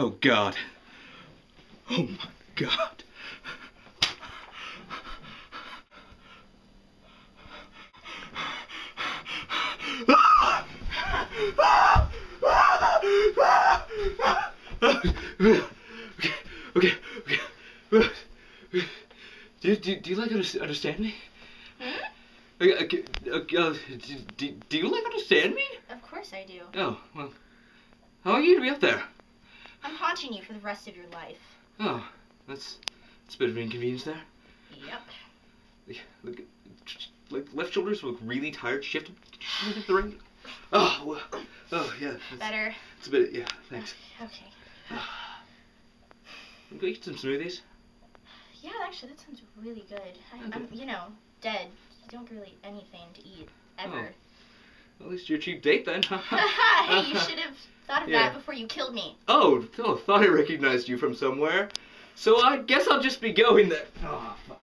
Oh God. Oh my God. Okay. Do you like understand me? Hmm? Do you like understand me? Of course I do. Oh, well, how are you to be up there? I'm haunting you for the rest of your life. Oh, that's a bit of an inconvenience there. Yep. Like left shoulders look really tired. Shifted the right. Oh, well, oh yeah. Better. It's a bit, yeah. Thanks. Okay. I'm gonna get some smoothies. Yeah, actually, that sounds really good. Okay. I'm, dead. You don't really anything to eat ever. Oh. At least you're a cheap date then. Hey, you should have thought of Yeah. that before you killed me. Oh, thought I recognized you from somewhere. So I guess I'll just be going there. Oh, fuck.